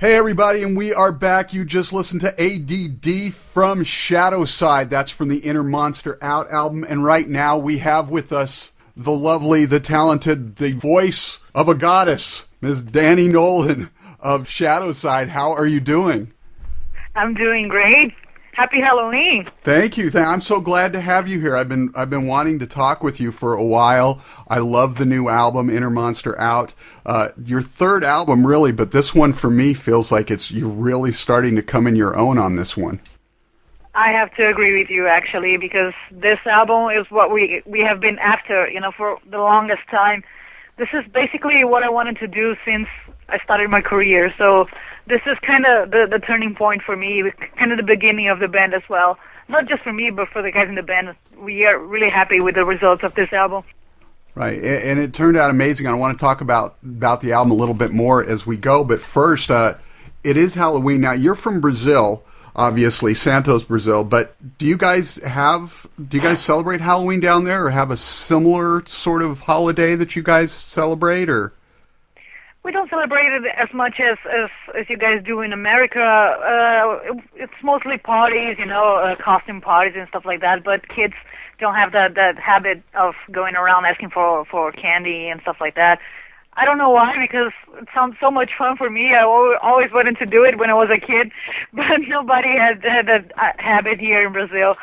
Hey everybody, and we are back. You just listened to ADD from Shadowside. That's from the Inner Monster Out album. And right now we have with us the lovely, the talented, the voice of a goddess, Ms. Dani Nolden of Shadowside. How are you doing? I'm doing great. Happy Halloween. Thank you. I'm so glad to have you here. I've been wanting to talk with you for a while. I love the new album, Inner Monster Out. Your third album, really, but this one for me feels like you're really starting to come in your own on this one. I have to agree with you, actually, because this album is what we have been after, for the longest time. This is basically what I wanted to do since I started my career. So this is kind of the turning point for me, kind of the beginning of the band as well. Not just for me, but for the guys in the band. We are really happy with the results of this album. Right, and it turned out amazing. I want to talk about the album a little bit more as we go, but first, it is Halloween. Now, you're from Brazil, obviously, Santos, Brazil, but do you guys celebrate Halloween down there, or have a similar sort of holiday that you guys celebrate, or? We don't celebrate it as much as you guys do in America. It's mostly parties, costume parties and stuff like that, but kids don't have that habit of going around asking for candy and stuff like that. I don't know why, because it sounds so much fun for me. I always wanted to do it when I was a kid, but nobody had that habit here in Brazil.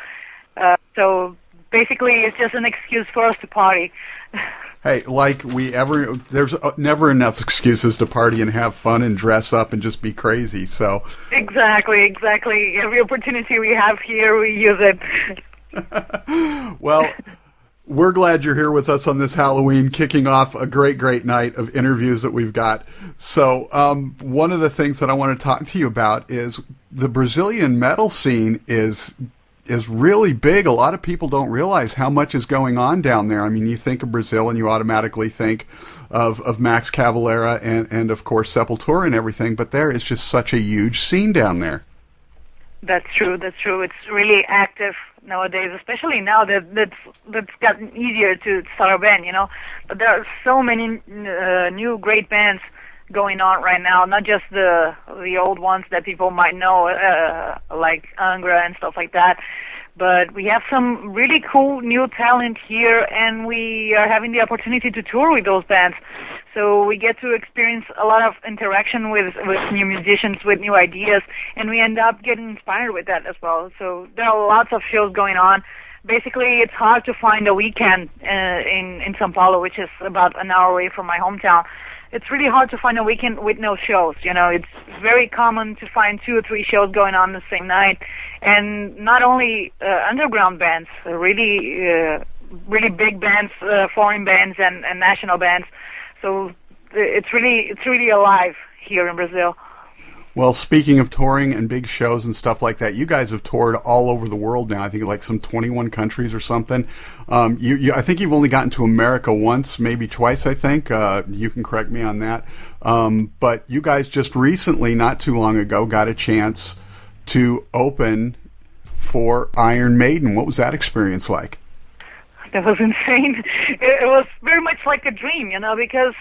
So basically, it's just an excuse for us to party. Hey, there's never enough excuses to party and have fun and dress up and just be crazy. So exactly. Every opportunity we have here, we use it. Well, we're glad you're here with us on this Halloween, kicking off a great night of interviews that we've got. So one of the things that I want to talk to you about is the Brazilian metal scene is really big. A lot of people don't realize how much is going on down there. I mean, you think of Brazil and you automatically think of Max Cavalera and of course Sepultura and everything, but there is just such a huge scene down there. That's true. It's really active nowadays, especially now that's gotten easier to start a band, But there are so many new great bands going on right now, not just the old ones that people might know, like Angra and stuff like that, but we have some really cool new talent here, and we are having the opportunity to tour with those bands. So we get to experience a lot of interaction with new musicians, with new ideas, and we end up getting inspired with that as well. So there are lots of shows going on. Basically, it's hard to find a weekend in São Paulo, which is about an hour away from my hometown. It's really hard to find a weekend with no shows. It's very common to find 2 or 3 shows going on the same night, and not only underground bands, really big bands, foreign bands, and national bands. So it's really alive here in Brazil. Well, speaking of touring and big shows and stuff like that, you guys have toured all over the world now. I think like some 21 countries or something. I think you've only gotten to America once, maybe twice, I think. You can correct me on that. But you guys just recently, not too long ago, got a chance to open for Iron Maiden. What was that experience like? That was insane. It was very much like a dream, because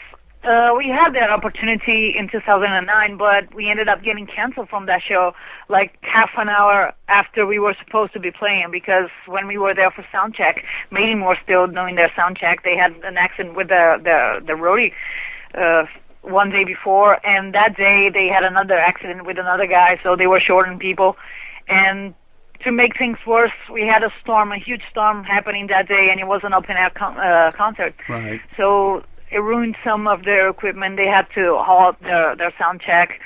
we had that opportunity in 2009, but we ended up getting canceled from that show like half an hour after we were supposed to be playing, because when we were there for sound check, Maiden were still doing their sound check. They had an accident with the roadie one day before, and that day they had another accident with another guy, so they were short on people. And to make things worse, we had a huge storm happening that day, and it was an open-air concert. Right. So it ruined some of their equipment. They had to halt their sound check,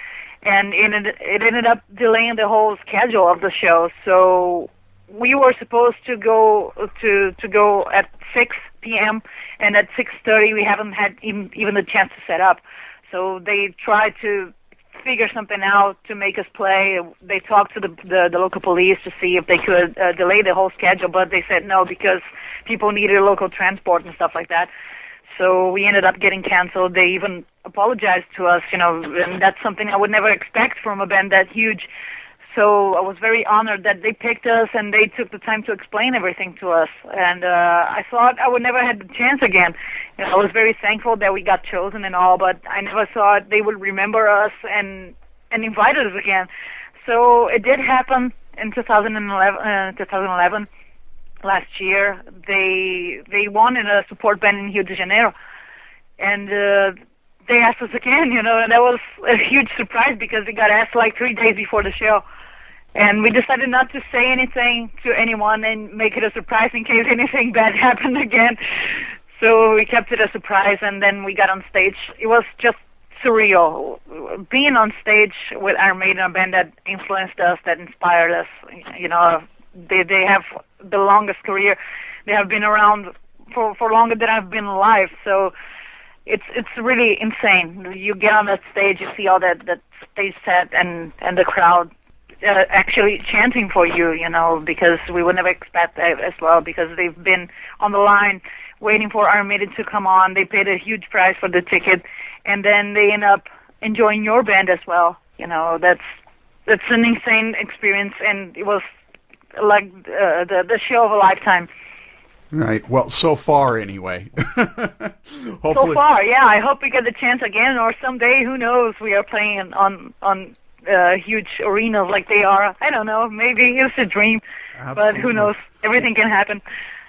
and it ended up delaying the whole schedule of the show. So we were supposed to go at 6 p.m., and at 6:30 we haven't had even the chance to set up. So they tried to figure something out to make us play. They talked to the local police to see if they could delay the whole schedule, but they said no, because people needed local transport and stuff like that. So we ended up getting canceled. They even apologized to us, and that's something I would never expect from a band that huge. So I was very honored that they picked us and they took the time to explain everything to us. And I thought I would never have the chance again. I was very thankful that we got chosen and all, but I never thought they would remember us and and invited us again. So it did happen in 2011 last year. They wanted a support band in Rio de Janeiro, and they asked us again, and that was a huge surprise because we got asked like 3 days before the show. And we decided not to say anything to anyone and make it a surprise in case anything bad happened again. So we kept it a surprise, and then we got on stage. It was just surreal. Being on stage with Iron Maiden, a band that influenced us, that inspired us. They have the longest career. They have been around for longer than I've been alive. So it's really insane. You get on that stage, you see all that stage set and the crowd actually chanting for you, because we would never expect that as well, because they've been on the line waiting for Iron Maiden to come on. They paid a huge price for the ticket, and then they end up enjoying your band as well. That's an insane experience, and it was like the show of a lifetime. Right. Well, so far anyway. Hopefully. So far, yeah. I hope we get the chance again, or someday, who knows? We are playing on huge arenas like they are. I don't know. Maybe it's a dream, Absolutely. But who knows? Everything can happen.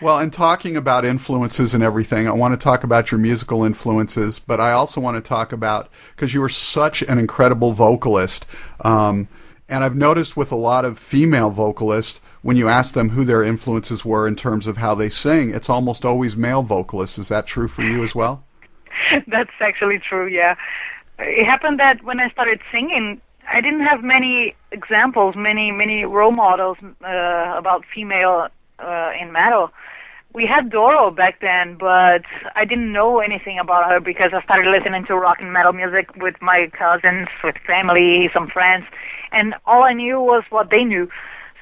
Well, and talking about influences and everything, I want to talk about your musical influences, but I also want to talk about, because you were such an incredible vocalist, and I've noticed with a lot of female vocalists, when you ask them who their influences were in terms of how they sing, it's almost always male vocalists. Is that true for you as well? That's actually true, yeah. It happened that when I started singing, I didn't have many examples, many role models about female in metal. We had Doro back then, but I didn't know anything about her because I started listening to rock and metal music with my cousins, with family, some friends, and all I knew was what they knew.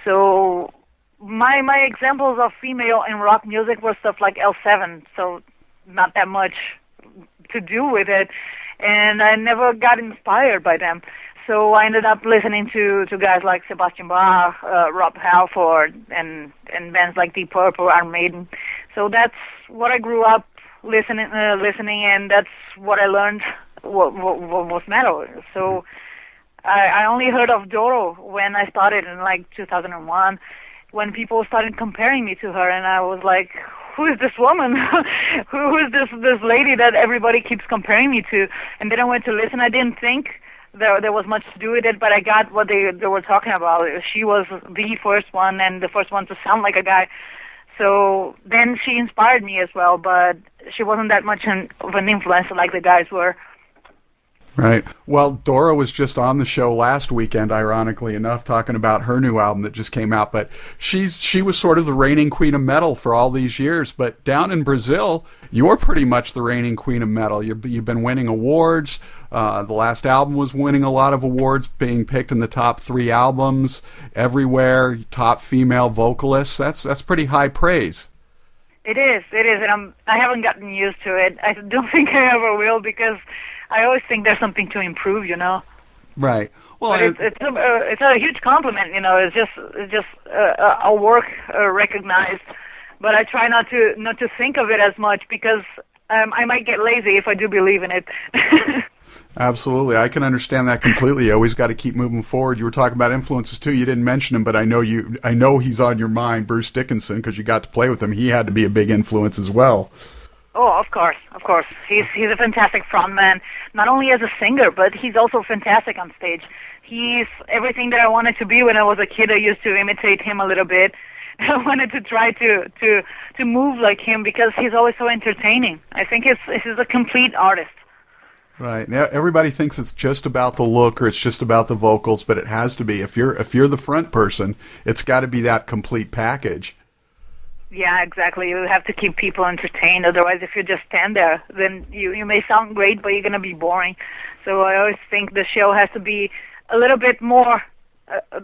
So my examples of female in rock music were stuff like L7, so not that much to do with it, and I never got inspired by them. So I ended up listening to guys like Sebastian Bach, Rob Halford, and bands like Deep Purple, Iron Maiden. So that's what I grew up listening, and that's what I learned what was metal. So I only heard of Doro when I started in like 2001, when people started comparing me to her, and I was like, who is this woman? Who is this lady that everybody keeps comparing me to? And then I went to listen. I didn't think there was much to do with it, but I got what they were talking about. She was the first one, and the first one to sound like a guy. So then she inspired me as well, but she wasn't that much of an influence like the guys were. Right. Well, Dora was just on the show last weekend, ironically enough, talking about her new album that just came out. But she was sort of the reigning queen of metal for all these years. But down in Brazil, you're pretty much the reigning queen of metal. You've been winning awards. The last album was winning a lot of awards, being picked in the top 3 albums everywhere. Top female vocalists. That's pretty high praise. It is, and I haven't gotten used to it. I don't think I ever will, because I always think there's something to improve, Right. Well, but it's a huge compliment, It's just a work recognized, but I try not to think of it as much, because I might get lazy if I do believe in it. Absolutely. I can understand that completely. You always got to keep moving forward. You were talking about influences too. You didn't mention him, but I know he's on your mind, Bruce Dickinson, because you got to play with him. He had to be a big influence as well. Oh, of course. He's a fantastic frontman, not only as a singer, but he's also fantastic on stage. He's everything that I wanted to be when I was a kid. I used to imitate him a little bit. I wanted to try to move like him, because he's always so entertaining. I think he's a complete artist. Right. Now everybody thinks it's just about the look or it's just about the vocals, but it has to be. If you're the front person, it's got to be that complete package. Yeah, exactly. You have to keep people entertained. Otherwise, if you just stand there, then you may sound great, but you're going to be boring. So I always think the show has to be a little bit more,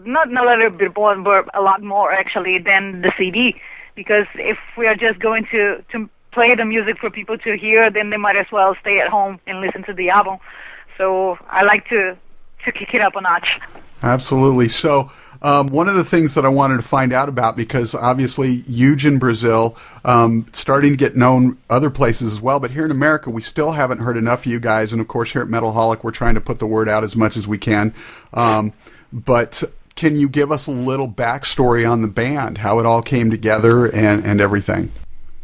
not a little bit more, but a lot more actually than the CD. Because if we are just going to play the music for people to hear, then they might as well stay at home and listen to the album. So I like to kick it up a notch. Absolutely. So One of the things that I wanted to find out about, because obviously huge in Brazil, starting to get known other places as well, but here in America, we still haven't heard enough of you guys. And of course, here at Metalholic, we're trying to put the word out as much as we can. But can you give us a little backstory on the band, how it all came together and everything?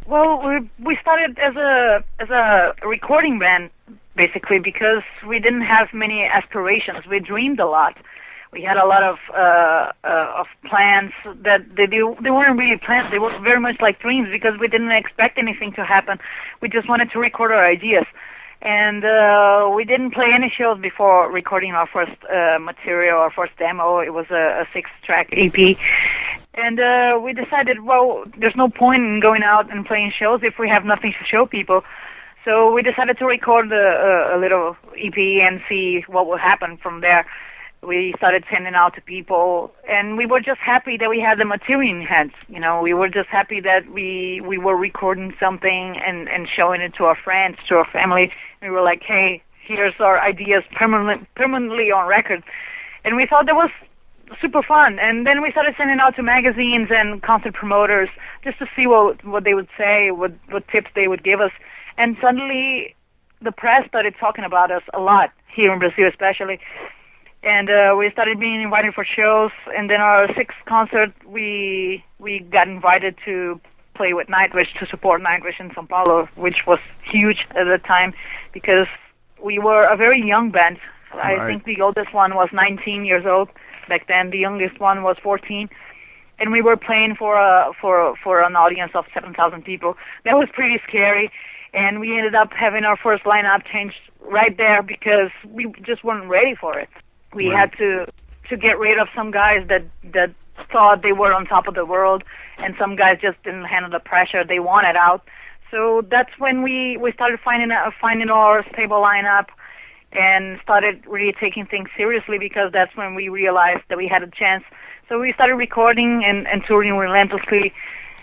Well, we started as a recording band, basically, because we didn't have many aspirations. We dreamed a lot. We had a lot of plans that they weren't really plans. They were very much like dreams because we didn't expect anything to happen. We just wanted to record our ideas. And we didn't play any shows before recording our first material, our first demo. It was a 6-track EP. And we decided, well, there's no point in going out and playing shows if we have nothing to show people. So we decided to record a little EP and see what would happen from there. We started sending out to people, and we were just happy that we had the material in hand. You know, we were just happy that we were recording something and showing it to our friends, to our family. And we were like, hey, here's our ideas permanently on record. And we thought that was super fun. And then we started sending out to magazines and concert promoters just to see what they would say, what tips they would give us. And suddenly the press started talking about us a lot, here in Brazil especially. And we started being invited for shows. And then our 6th concert, we got invited to play with Nightwish, to support Nightwish in São Paulo, which was huge at the time because we were a very young band. Right. I think the oldest one was 19 years old back then. The youngest one was 14. And we were playing for an audience of 7,000 people. That was pretty scary. And we ended up having our first lineup changed right there because we just weren't ready for it. We Right. had to get rid of some guys that thought they were on top of the world, and some guys just didn't handle the pressure. They wanted out. So that's when we started finding our stable lineup and started really taking things seriously, because that's when we realized that we had a chance. So we started recording and touring relentlessly.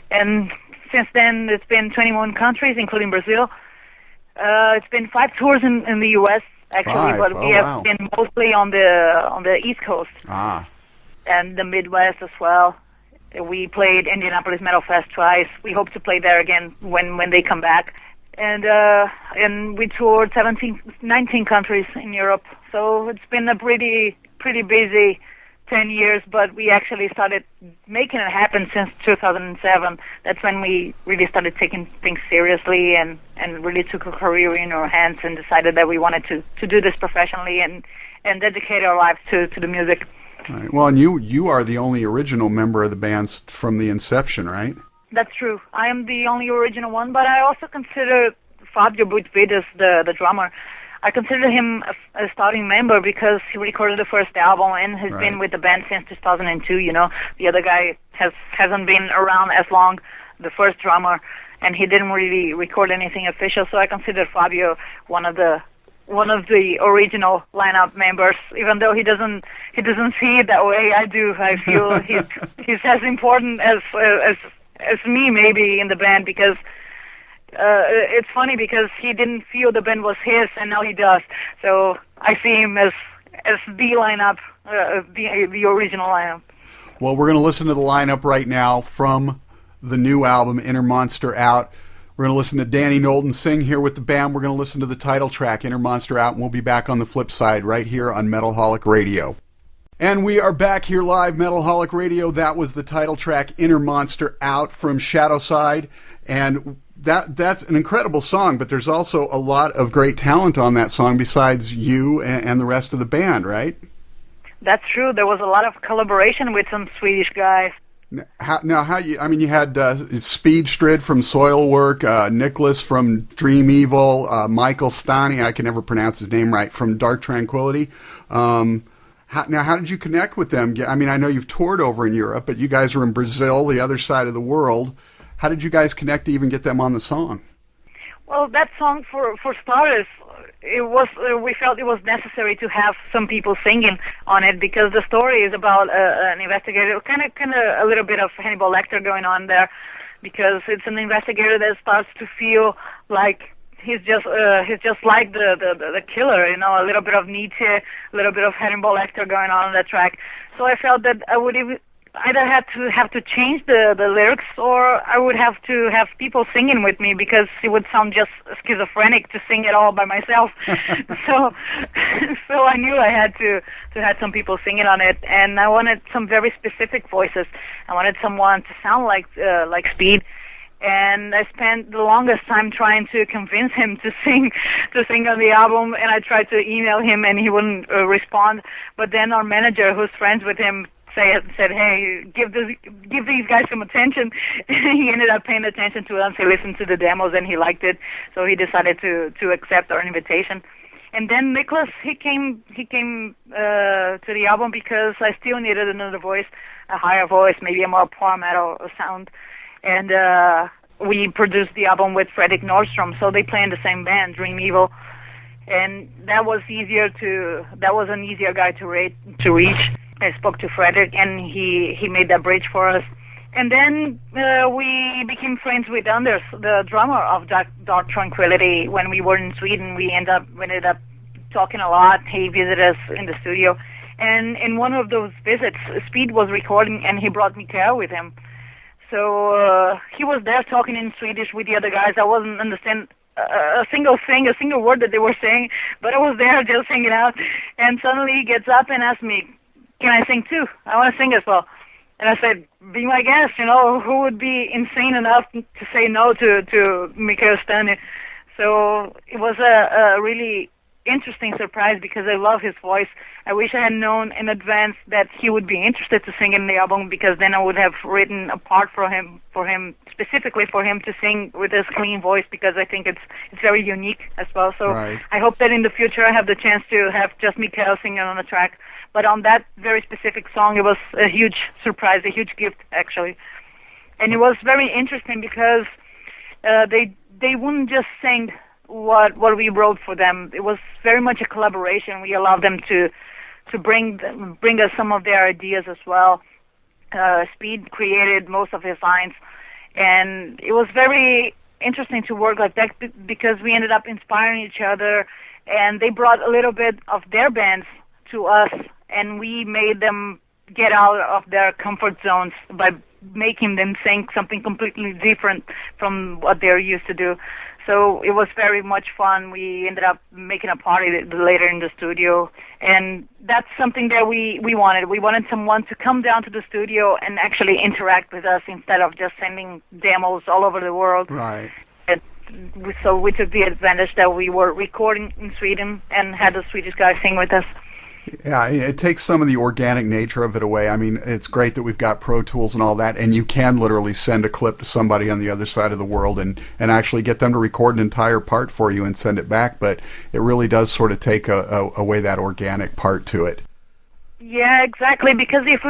And since then, it's been 21 countries, including Brazil. It's been 5 tours in the U.S., actually, 5. but we have been mostly on the East Coast and the Midwest as well. We played Indianapolis Metal Fest twice. We hope to play there again when they come back. And we toured 19 countries in Europe. So it's been a pretty busy 10 years, but we actually started making it happen since 2007. That's when we really started taking things seriously and really took a career in our hands and decided that we wanted to do this professionally and dedicate our lives to the music. Right. Well, and you are the only original member of the band from the inception, right? That's true. I am the only original one, but I also consider Fabio Buitvidas the drummer. I consider him a starting member because he recorded the first album and has been with the band since 2002. You know, the other guy hasn't been around as long, the first drummer, and he didn't really record anything official. So I consider Fabio one of the original lineup members, even though he doesn't see it that way. I do. I feel he's as important as me maybe in the band, because it's funny because he didn't feel the band was his, and now he does. So I see him as the lineup, the original lineup. Well, we're going to listen to the lineup right now from the new album, Inner Monster Out. We're going to listen to Dani Nolden sing here with the band. We're going to listen to the title track, Inner Monster Out, and we'll be back on the flip side right here on Metalholic Radio. And we are back here live, Metalholic Radio. That was the title track, Inner Monster Out, from Shadowside. And that's an incredible song, but there's also a lot of great talent on that song besides you and the rest of the band, right? That's true. There was a lot of collaboration with some Swedish guys. You had Speedstrid from Soilwork, Nicholas from Dream Evil, Michael Stani, I can never pronounce his name right, from Dark Tranquillity. How did you connect with them? I mean, I know you've toured over in Europe, but you guys are in Brazil, the other side of the world. How did you guys connect to even get them on the song? Well, that song, for starters, we felt it was necessary to have some people singing on it, because the story is about an investigator, kind of a little bit of Hannibal Lecter going on there, because it's an investigator that starts to feel like he's just like the killer, you know, a little bit of Nietzsche, a little bit of Hannibal Lecter going on that track. So I felt that I would either have to change the lyrics, or I would have to have people singing with me, because it would sound just schizophrenic to sing it all by myself. so I knew I had to have some people singing on it, and I wanted some very specific voices. I wanted someone to sound like Speed. And I spent the longest time trying to convince him to sing on the album, and I tried to email him and he wouldn't respond. But then our manager, who's friends with him, said, "Hey, give these guys some attention." He ended up paying attention to us. He listened to the demos and he liked it, so he decided to accept our invitation. And then Nicholas, he came to the album because I still needed another voice, a higher voice, maybe a more power metal sound. And we produced the album with Fredrik Nordstrom, so they play in the same band, Dream Evil, and that was an easier guy to reach. I spoke to Fredrik, and he made that bridge for us. And then we became friends with Anders, the drummer of Dark Tranquility. When we were in Sweden, we ended up talking a lot. He visited us in the studio, and in one of those visits, Speed was recording, and he brought Mikael with him. So he was there talking in Swedish with the other guys. I wasn't understand a single word that they were saying, but I was there just hanging out. And suddenly he gets up and asks me, "Can I sing too? I want to sing as well." And I said, "Be my guest. Who would be insane enough to say no to Mikael Stanley?" So it was a really interesting surprise, because I love his voice. I wish I had known in advance that he would be interested to sing in the album, because then I would have written a part for him specifically for him to sing with his clean voice, because I think it's very unique as well. So right. I hope that in the future I have the chance to have just Mikael singing on a track. But on that very specific song, it was a huge surprise, a huge gift actually. And it was very interesting because they wouldn't just sing what we wrote for them. It was very much a collaboration. We allowed them to bring us some of their ideas as well. Speed created most of his lines, and it was very interesting to work like that, because we ended up inspiring each other, and they brought a little bit of their bands to us, and we made them get out of their comfort zones by making them sing something completely different from what they're used to do. So it was very much fun. We ended up making a party later in the studio, and that's something that we wanted. We wanted someone to come down to the studio and actually interact with us instead of just sending demos all over the world. Right. So we took the advantage that we were recording in Sweden and had the Swedish guy sing with us. Yeah, it takes some of the organic nature of it away. I mean, it's great that we've got Pro Tools and all that, and you can literally send a clip to somebody on the other side of the world and actually get them to record an entire part for you and send it back, but it really does sort of take away that organic part to it. Yeah, exactly, because if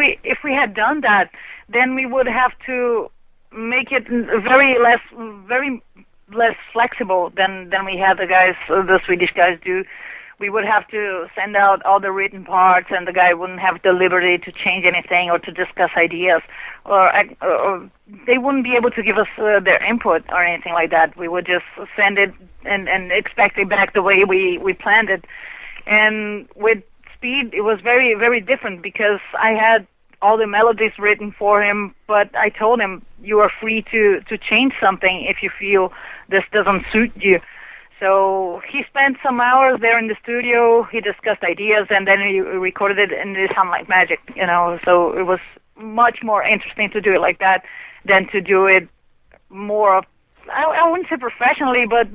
we had done that, then we would have to make it very less flexible than we had the Swedish guys do. We would have to send out all the written parts, and the guy wouldn't have the liberty to change anything or to discuss ideas, or they wouldn't be able to give us their input or anything like that. We would just send it and expect it back the way we planned it. And with Speed, it was very, very different, because I had all the melodies written for him, but I told him, you are free to change something if you feel this doesn't suit you. So he spent some hours there in the studio. He discussed ideas, and then he recorded it, and it sounded like magic, So it was much more interesting to do it like that than to do it more, I wouldn't say professionally, but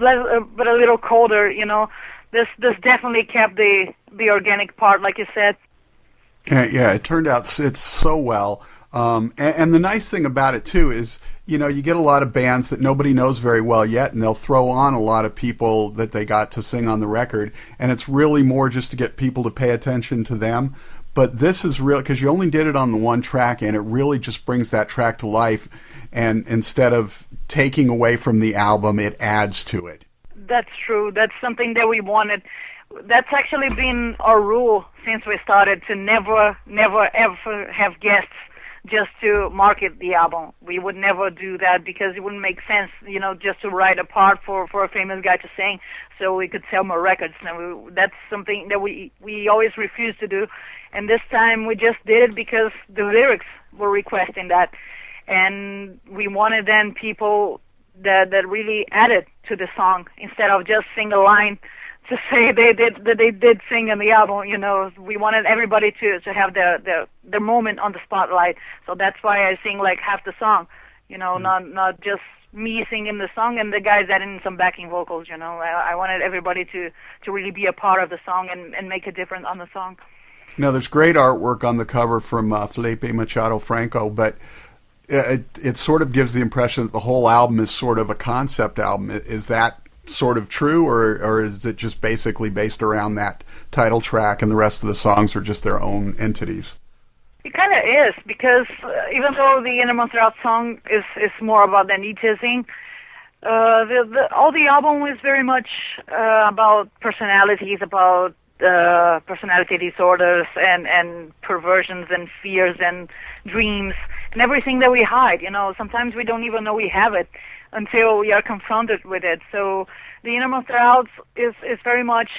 a little colder, This definitely kept the organic part, like you said. Yeah, it turned out it's so well. And the nice thing about it, too, is, you get a lot of bands that nobody knows very well yet, and they'll throw on a lot of people that they got to sing on the record, and it's really more just to get people to pay attention to them. But this is real, because you only did it on the one track, and it really just brings that track to life, and instead of taking away from the album, it adds to it. That's true. That's something that we wanted. That's actually been our rule since we started, to never, ever have guests just to market the album. We would never do that because it wouldn't make sense, just to write a part for a famous guy to sing so we could sell more records. Now, that's something that we always refused to do. And this time we just did it because the lyrics were requesting that. And we wanted then people that really added to the song instead of just sing a line to say they did sing in the album. We wanted everybody to have their moment on the spotlight. So that's why I sing like half the song, not just me singing the song and the guys adding some backing vocals. I wanted everybody to really be a part of the song and make a difference on the song. Now, there's great artwork on the cover from Felipe Machado Franco, but it sort of gives the impression that the whole album is sort of a concept album. Is that sort of true, or is it just basically based around that title track and the rest of the songs are just their own entities? It kind of is, because even though the Inner Monster Out song is more about the elitism, all the album is very much about personalities, about personality disorders and perversions and fears and dreams and everything that we hide. Sometimes we don't even know we have it until we are confronted with it. So the Inner Monster Out is very much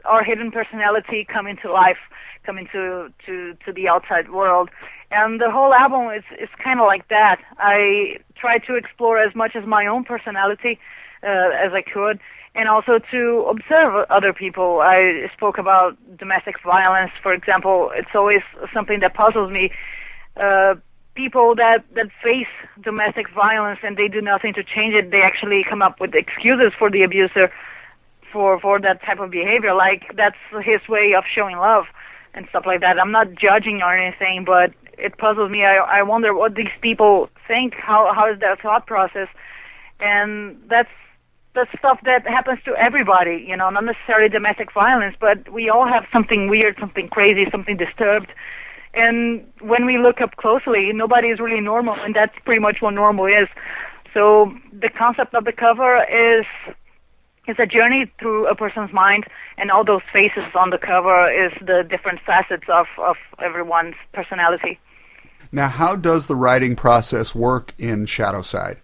our hidden personality coming to life, coming to the outside world. And the whole album is kind of like that. I try to explore as much as my own personality as I could, and also to observe other people. I spoke about domestic violence, for example. It's always something that puzzles me. People that face domestic violence and they do nothing to change it, they actually come up with excuses for the abuser for that type of behavior, like that's his way of showing love and stuff like that. I'm not judging or anything, but it puzzles me. I wonder what these people think, how is their thought process, and that's stuff that happens to everybody, not necessarily domestic violence, but we all have something weird, something crazy, something disturbed. And when we look up closely, nobody is really normal, and that's pretty much what normal is. So the concept of the cover is a journey through a person's mind, and all those faces on the cover is the different facets of everyone's personality. Now, how does the writing process work in Shadowside?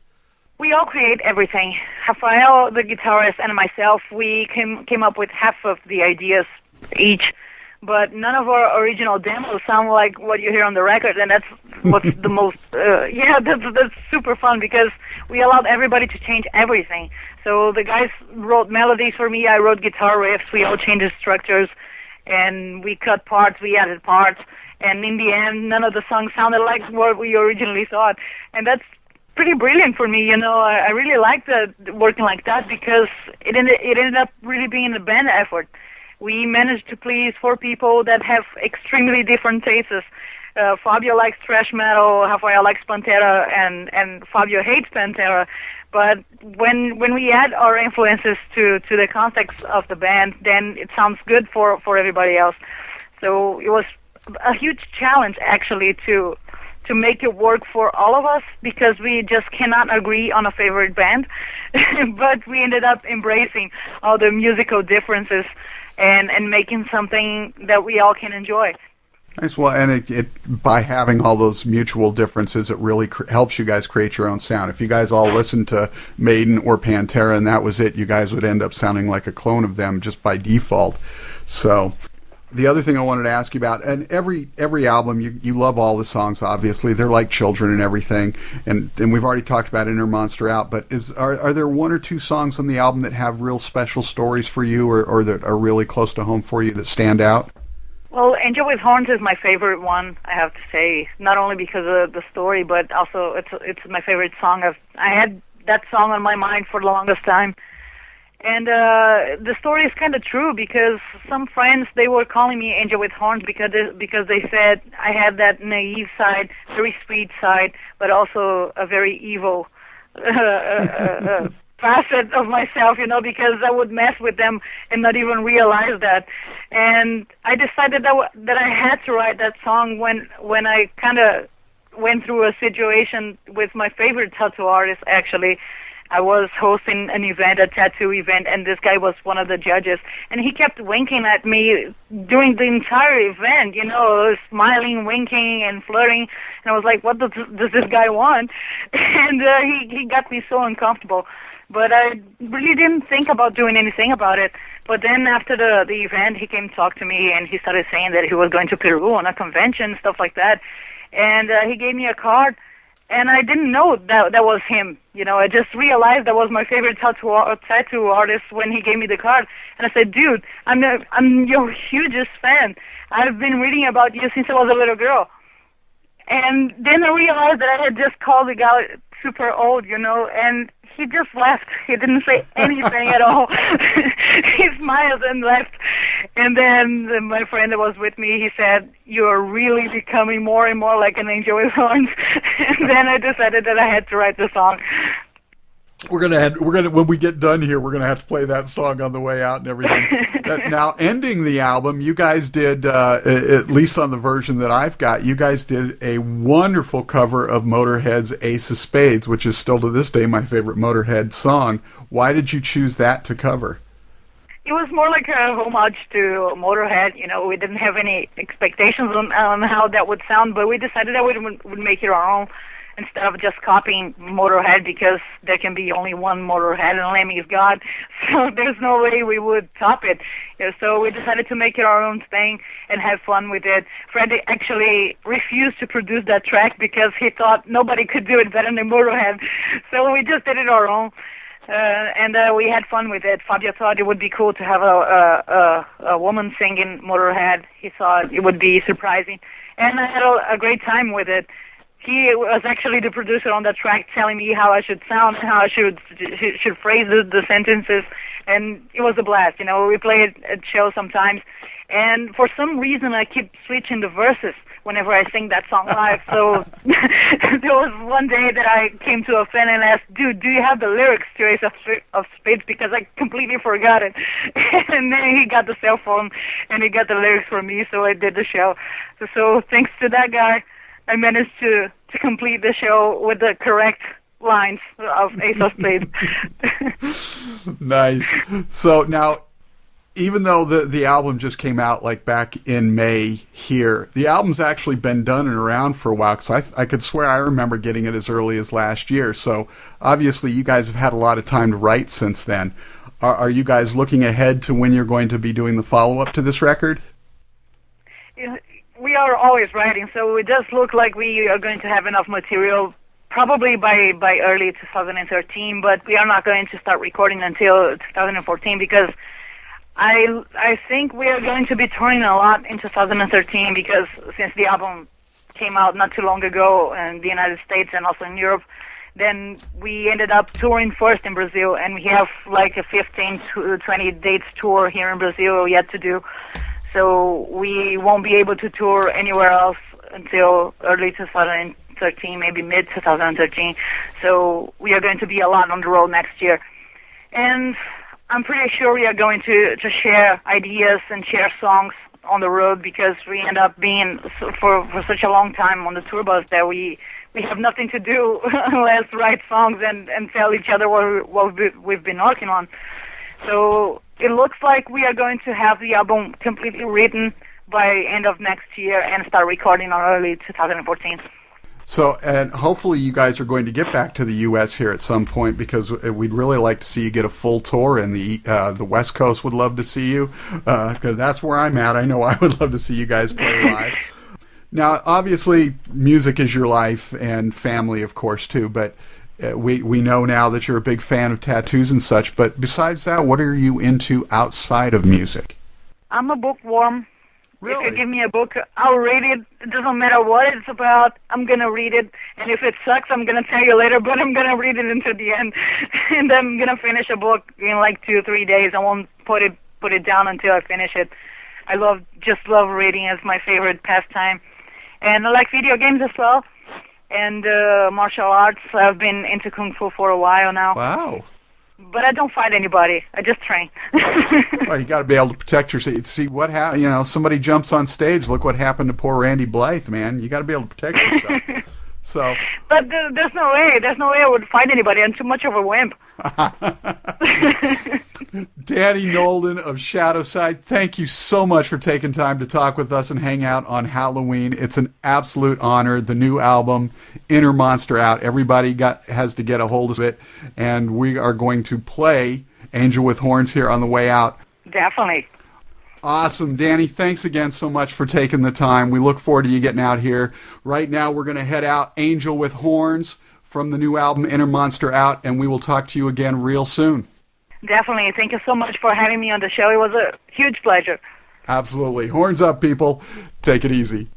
We all create everything. Rafael, the guitarist, and myself, we came up with half of the ideas each, but none of our original demos sound like what you hear on the record, and that's what's the most, that's super fun, because we allowed everybody to change everything. So the guys wrote melodies for me, I wrote guitar riffs, we all changed the structures, and we cut parts, we added parts, and in the end, none of the songs sounded like what we originally thought, and that's pretty brilliant for me. I really liked working like that, because it ended up really being a band effort. We managed to please 4 people that have extremely different tastes. Fabio likes thrash metal, Rafael likes Pantera, and Fabio hates Pantera. But when we add our influences to the context of the band, then it sounds good for everybody else. So it was a huge challenge, actually, to make it work for all of us, because we just cannot agree on a favorite band. But we ended up embracing all the musical differences and making something that we all can enjoy. Nice. Well, and it by having all those mutual differences, it really helps you guys create your own sound. If you guys all listened to Maiden or Pantera and that was it, you guys would end up sounding like a clone of them just by default. So the other thing I wanted to ask you about, and every album, you love all the songs, obviously. They're like children and everything. And we've already talked about Inner Monster Out, but are there 1 or 2 songs on the album that have real special stories for you, or that are really close to home for you, that stand out? Well, Angel with Horns is my favorite one, I have to say. Not only because of the story, but also it's my favorite song. I had that song on my mind for the longest time. And the story is kind of true, because some friends, they were calling me Angel with Horns because they said I had that naive side, very sweet side, but also a very evil facet of myself, because I would mess with them and not even realize that. And I decided that I had to write that song when I kind of went through a situation with my favorite tattoo artist, actually. I was hosting an event, a tattoo event, and this guy was one of the judges, and he kept winking at me during the entire event, smiling, winking, and flirting, and I was like, what does this guy want? And he got me so uncomfortable, but I really didn't think about doing anything about it. But then after the event, he came to talk to me, and he started saying that he was going to Peru on a convention, stuff like that, and he gave me a card. And I didn't know that was him. I just realized that was my favorite tattoo artist when he gave me the card. And I said, dude, I'm your hugest fan. I've been reading about you since I was a little girl. And then I realized that I had just called the guy super old, and he just left. He didn't say anything at all. He smiled and left. And then my friend that was with me, he said, "You're really becoming more and more like an angel with horns." And then I decided that I had to write the song. When we get done here, we're gonna have to play that song on the way out and everything. Now, ending the album, you guys did, at least on the version that I've got, you guys did a wonderful cover of Motorhead's Ace of Spades, which is still to this day my favorite Motorhead song. Why did you choose that to cover? It was more like a homage to Motorhead. We didn't have any expectations on how that would sound, but we decided that we would make it our own, instead of just copying Motorhead, because there can be only one Motorhead and Lemmy is God, so there's no way we would top it. So we decided to make it our own thing and have fun with it. Freddie actually refused to produce that track because he thought nobody could do it better than Motorhead, so we just did it our own. And we had fun with it. Fabio thought it would be cool to have a woman singing Motorhead. He thought it would be surprising, and I had a great time with it. He was actually the producer on that track, telling me how I should sound and how I should phrase the sentences, and it was a blast. We play it at shows sometimes, and for some reason I keep switching the verses whenever I sing that song live. So there was one day that I came to a fan and asked, "Dude, do you have the lyrics to Ace of Spades? Because I completely forgot it." And then he got the cell phone and he got the lyrics for me, so I did the show. So thanks to that guy, I managed to complete the show with the correct lines of Ace of Spades. Nice. So now, even though the album just came out like back in May here, the album's actually been done and around for a while, because I could swear I remember getting it as early as last year. So obviously you guys have had a lot of time to write since then. Are you guys looking ahead to when you're going to be doing the follow-up to this record? We are always writing, so it does look like we are going to have enough material probably by early 2013, but we are not going to start recording until 2014, because I think we are going to be touring a lot in 2013, because since the album came out not too long ago in the United States and also in Europe, then we ended up touring first in Brazil, and we have like a 15 to 20 dates tour here in Brazil yet to do. So we won't be able to tour anywhere else until early 2013, maybe mid-2013. So we are going to be a lot on the road next year. And I'm pretty sure we are going to share ideas and share songs on the road, because we end up being, for such a long time on the tour bus, that we have nothing to do unless write songs and tell each other what we've been working on. So it looks like we are going to have the album completely written by end of next year and start recording on early 2014. So, and hopefully you guys are going to get back to the U.S. here at some point, because we'd really like to see you get a full tour, and the West Coast would love to see you, because that's where I'm at. I know I would love to see you guys play live. Now, obviously, music is your life, and family, of course, too, but we know now that you're a big fan of tattoos and such, but besides that, what are you into outside of music? I'm a bookworm. Really? If you give me a book, I'll read it. It doesn't matter what it's about. I'm going to read it. And if it sucks, I'm going to tell you later, but I'm going to read it until the end. And I'm going to finish a book in like 2 or 3 days. I won't put it down until I finish it. I just love reading. It's my favorite pastime. And I like video games as well. And martial arts. I've been into Kung Fu for a while now. Wow. But I don't fight anybody. I just train. Well, you got to be able to protect yourself. See what happened. Somebody jumps on stage. Look what happened to poor Randy Blythe, man. You got to be able to protect yourself. So, But there's no way. There's no way I would fight anybody. I'm too much of a wimp. Dani Nolden of Shadowside, thank you so much for taking time to talk with us and hang out on Halloween. It's an absolute honor. The new album, Inner Monster, out. Everybody has to get a hold of it, and we are going to play Angel with Horns here on the way out. Definitely. Awesome. Dani, thanks again so much for taking the time. We look forward to you getting out here. Right now, we're going to head out Angel with Horns from the new album, Inner Monster, out, and we will talk to you again real soon. Definitely. Thank you so much for having me on the show. It was a huge pleasure. Absolutely. Horns up, people. Take it easy.